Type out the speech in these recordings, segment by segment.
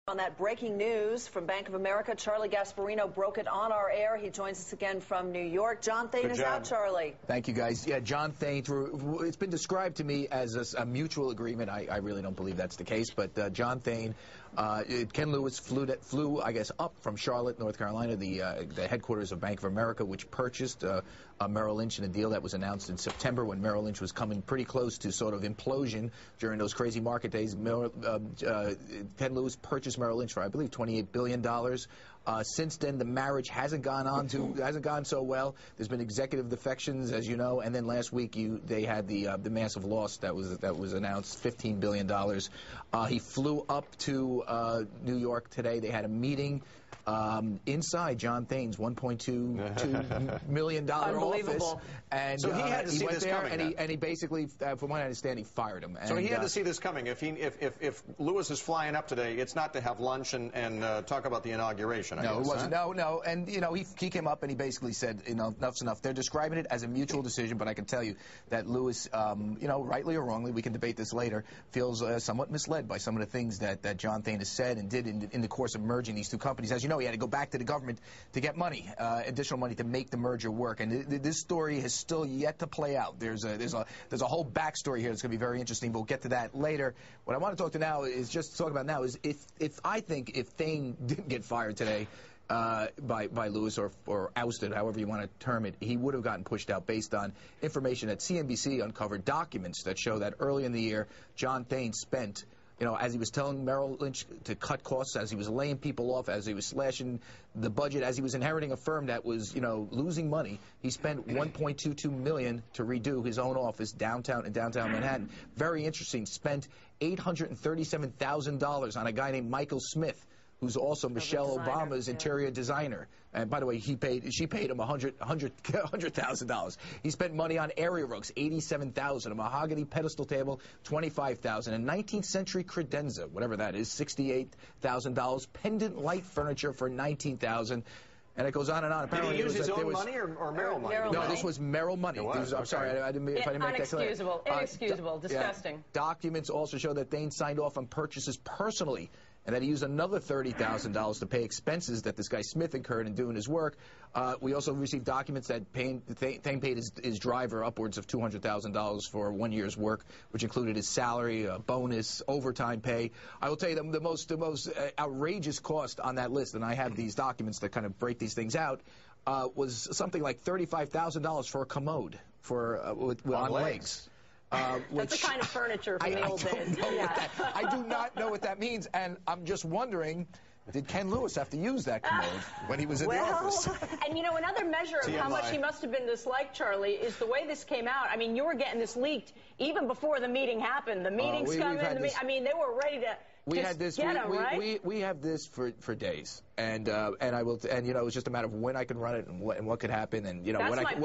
On that breaking news from Bank of America, Charlie Gasparino broke it on our air. He joins us again from New York. John Thain is out, Charlie. Thank you, guys. Yeah, John Thain, it's been described to me as a mutual agreement. I really don't believe that's the case, but John Thain, Ken Lewis flew, I guess, up from Charlotte, North Carolina, the headquarters of Bank of America, which purchased Merrill Lynch in a deal that was announced in September when Merrill Lynch was coming pretty close to sort of implosion during those crazy market days. Ken Lewis purchased Merrill Lynch for, I believe, $28 billion. Since then, the marriage hasn't gone so well. There's been executive defections, as you know, and then last week they had the massive loss that was announced, $15 billion. He flew up to New York today. They had a meeting inside John Thain's $1.2 million office, and so he had to see went this there, coming, and he basically, from what I understand, he fired him. So he had to see this coming. If Lewis is flying up today, it's not to have lunch and talk about the inauguration. No, it wasn't. No, and you know he came up and he basically said, you know, enough's enough. They're describing it as a mutual decision, but I can tell you that Lewis, you know, rightly or wrongly, we can debate this later, feels somewhat misled by some of the things that John Thain has said and did in the course of merging these two companies. As you know, he had to go back to the government to get money, additional money to make the merger work, and this story has still yet to play out. There's a whole backstory here that's going to be very interesting. We'll get to that later. What I want to talk to now is if I think if Thain didn't get fired today by Lewis or ousted, however you want to term it, he would have gotten pushed out based on information that CNBC uncovered, documents that show that early in the year, John Thain spent, you know, as he was telling Merrill Lynch to cut costs, as he was laying people off, as he was slashing the budget, as he was inheriting a firm that was, you know, losing money, he spent $1.22 million to redo his own office in downtown Manhattan. Very interesting. Spent $837,000 on a guy named Michael Smith, who's also Michelle Obama's interior designer. And by the way, she paid him $100,000. He spent money on area rugs, $87,000. A mahogany pedestal table, $25,000. A 19th century credenza, whatever that is, $68,000. Pendant light furniture for $19,000. And it goes on and on. Apparently, did he use his own money or Merrill money? No, this was Merrill money. I'm sorry, I didn't make that clear. Inexcusable, disgusting. Yeah. Documents also show that Thain signed off on purchases personally, and that he used another $30,000 to pay expenses that this guy Smith incurred in doing his work. We also received documents that Thain paid his driver upwards of $200,000 for 1 year's work, which included his salary, bonus, overtime pay. I will tell you the most outrageous cost on that list, and I have these documents that kind of break these things out, was something like $35,000 for a commode on legs. That's the kind of furniture from the old days. I do not know what that means, and I'm just wondering, did Ken Lewis have to use that commode when he was in the office? And you know, another measure of how much he must have been disliked, Charlie, is the way this came out. I mean, you were getting this leaked even before the meeting happened. The meetings come in. I mean, they were ready to. We have this for days, and you know, it was just a matter of when I could run it and what could happen, and you know what I could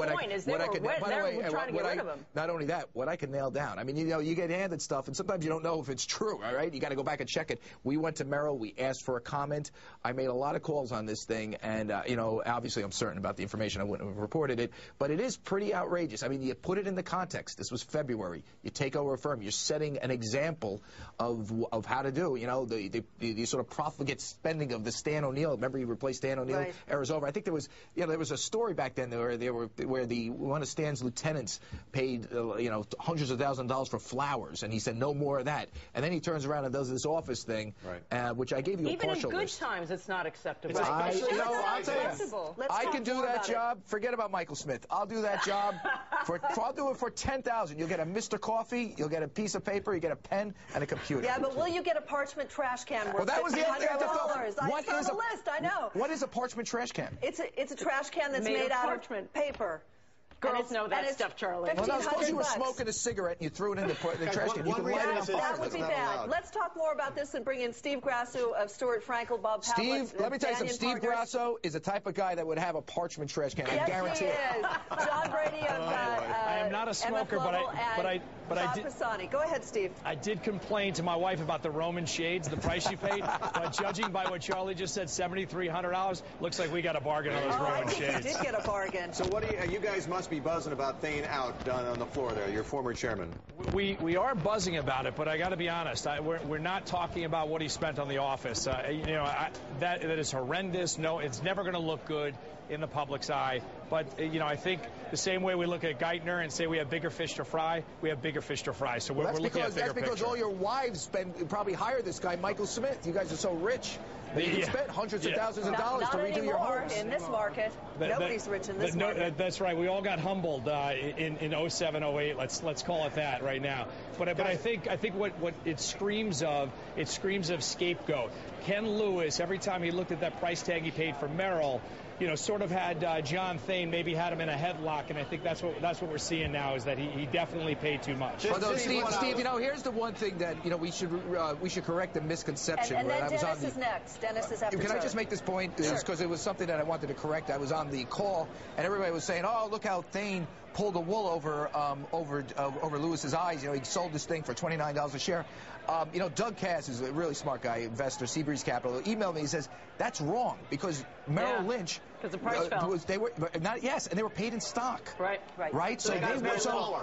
not only that, what I could nail down. I mean, you know, you get handed stuff, and sometimes you don't know if it's true. All right, you got to go back and check it. We went to Merrill, we asked for a comment. I made a lot of calls on this thing, and you know, obviously I'm certain about the information. I wouldn't have reported it, but it is pretty outrageous. I mean, you put it in the context. This was February. You take over a firm. You're setting an example of how to do. You know, the sort of profligate spending of the Stan O'Neill. Remember, he replaced Stan O'Neill. Right. Era was over. I think there was a story back then where one of Stan's lieutenants paid you know, hundreds of thousands of dollars for flowers, and he said no more of that. And then he turns around and does this office thing, which I gave you a partial Even in good list. times, it's not acceptable. I'll tell you, I can do that job. Forget about Michael Smith. I'll do that job. I'll do it for $10,000. You'll get a Mr. Coffee. You'll get a piece of paper. You get a pen and a computer. Yeah, but will you get a parchment trash can worth that was the other thing I $100? I saw the list. I know. What is a parchment trash can? It's a trash can that's made out of paper. Girls know that stuff, Charlie. Well, now, suppose you were smoking a cigarette and you threw it in the trash can. You could light it on fire. That would be bad. Let's talk more about this and bring in Steve Grasso of Stewart Frankel, Bob Pavlik. Steve, let me tell you something. Steve Grasso is the type of guy that would have a parchment trash can. I guarantee it. John Brady of I am not a smoker, but But Go ahead, Steve. I did complain to my wife about the Roman shades, the price she paid. But judging by what Charlie just said, $7,300, looks like we got a bargain on those Roman shades. I think you did get a bargain. So what do you guys must be buzzing about Thain out on the floor there, your former chairman. We are buzzing about it, but I got to be honest. We're not talking about what he spent on the office. That is horrendous. No, it's never going to look good in the public's eye. But, I think the same way we look at Geithner and say we have bigger fish to fry, we have bigger fish to fry. So we're looking at bigger That's because picture. all your wives probably hire this guy, Michael Smith. You guys are so rich. You spent hundreds of thousands of dollars to redo your homes. In this market, nobody's rich in this market. That's right. We all got humbled in 07, 08. Let's call it that right now. But I think what it screams of scapegoat. Ken Lewis, every time he looked at that price tag he paid for Merrill, sort of had John Thain, maybe had him in a headlock, and I think that's what we're seeing now is that he definitely paid too much. Although Steve, here's the one thing that we should correct the misconception. And then Dennis is next. Dennis is after. Can I just make this point? Sure. Because it was something that I wanted to correct. I was on the call, and everybody was saying, "Oh, look how Thain pulled the wool over Lewis's eyes. He sold this thing for $29 a share." Doug Cass is a really smart guy, investor, Seabreeze Capital, emailed me. He says that's wrong because Merrill Lynch, because the price fell. And they were paid in stock. Right.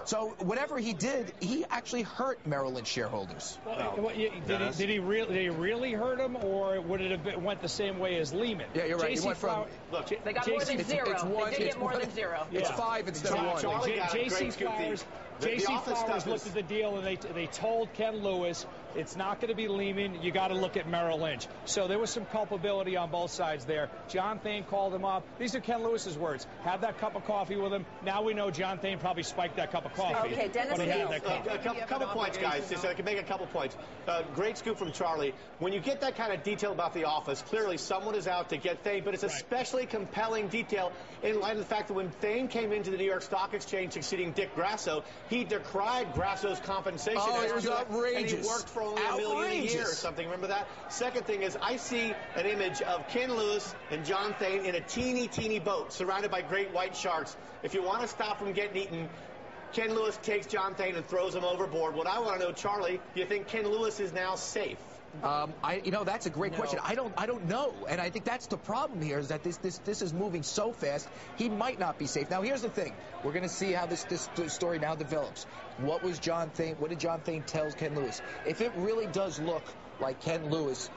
So whatever he did, he actually hurt Merrill Lynch shareholders. Did he really hurt him, or would it have went the same way as Lehman? Yeah, you're right. They got more than zero. They did get more than zero. It's 5 instead of 1. J.C. Flowers looked at the deal and they told Ken Lewis it's not going to be Lehman. You got to look at Merrill Lynch. So there was some culpability on both sides there. John Thain called him up. These are Ken Lewis's words. Have that cup of coffee with him. Now we know John Thain probably spiked that cup of coffee. Okay, Dennis. A couple points, guys. Just so I can make a couple points. Great scoop from Charlie. When you get that kind of detail about the office, clearly someone is out to get Thain, but it's especially compelling detail in light of the fact that when Thain came into the New York Stock Exchange succeeding Dick Grasso, he decried Grasso's compensation. Oh, it was outrageous. And he worked for only $1 million a year or something. Remember that? Second thing is I see an image of Ken Lewis and John Thain in a teeny boat surrounded by great white sharks. If you want to stop from getting eaten, Ken Lewis takes John Thain and throws him overboard. What I want to know, Charlie, do you think Ken Lewis is now safe? That's a great question. I don't know, and I think that's the problem here is that this is moving so fast. He might not be safe. Now, here's the thing: we're going to see how this story now develops. What was John Thain? What did John Thain tell Ken Lewis? If it really does look like Ken Lewis,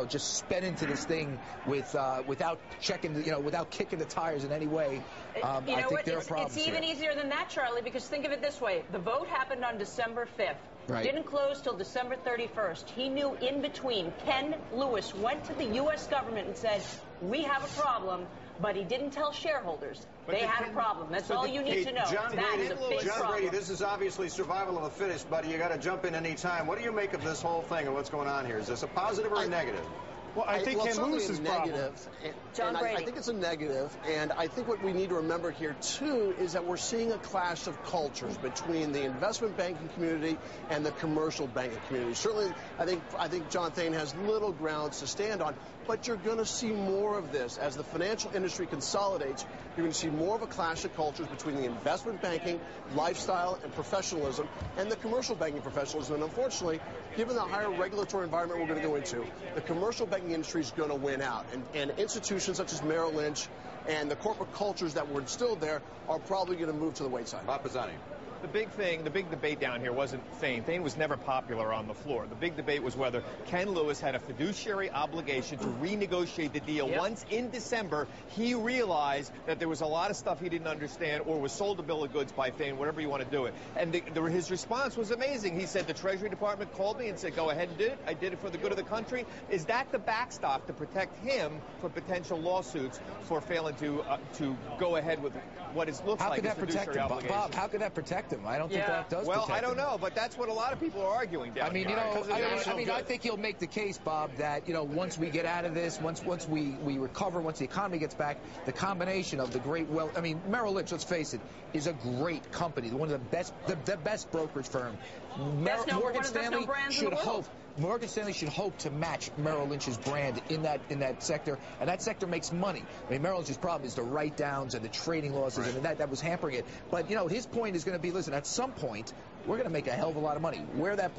just sped into this thing without checking, without kicking the tires in any way, I think there are problems. It's even easier than that, Charlie, because think of it this way: the vote happened on December 5th. Right. Didn't close till December 31st. He knew in between. Ken Lewis went to the U.S. government and said, we have a problem, but he didn't tell shareholders. They had a problem. That's all you need to know. That is a big problem. Brady, this is obviously survival of the fittest, buddy. You got to jump in any time. What do you make of this whole thing and what's going on here? Is this a positive or a negative? Well, I think Ken Lewis's negative. John Brady. I think it's a negative, and I think what we need to remember here too is that we're seeing a clash of cultures between the investment banking community and the commercial banking community. Certainly, I think John Thain has little grounds to stand on, but you're going to see more of this as the financial industry consolidates. You're going to see more of a clash of cultures between the investment banking lifestyle and professionalism and the commercial banking professionalism. And unfortunately, given the higher regulatory environment we're going to go into, the commercial banking industry is going to win out. And institutions such as Merrill Lynch and the corporate cultures that were instilled there are probably going to move to the wayside. Bob Pisani. The big debate down here wasn't Thain. Thain was never popular on the floor. The big debate was whether Ken Lewis had a fiduciary obligation to renegotiate the deal. Yep. Once in December, he realized that there was a lot of stuff he didn't understand or was sold a bill of goods by Thain, whatever you want to do it. And his response was amazing. He said, the Treasury Department called me and said, go ahead and do it. I did it for the good of the country. Is that the backstop to protect him for potential lawsuits for failing to go ahead with what it looks like his fiduciary obligation? Bob, how could that protect him? I don't think that does protect him. Well, I don't know, but that's what a lot of people are arguing down here. I think you'll make the case, Bob, that, once we get out of this, once we recover, once the economy gets back, the combination of the great wealth, Merrill Lynch, let's face it, is a great company, one of the best brokerage firm. Morgan Stanley should hope to match Merrill Lynch's brand in that sector, and that sector makes money. Merrill Lynch's problem is the write-downs and the trading losses, and that was hampering it. But his point is going to be, listen, at some point we're going to make a hell of a lot of money. Where that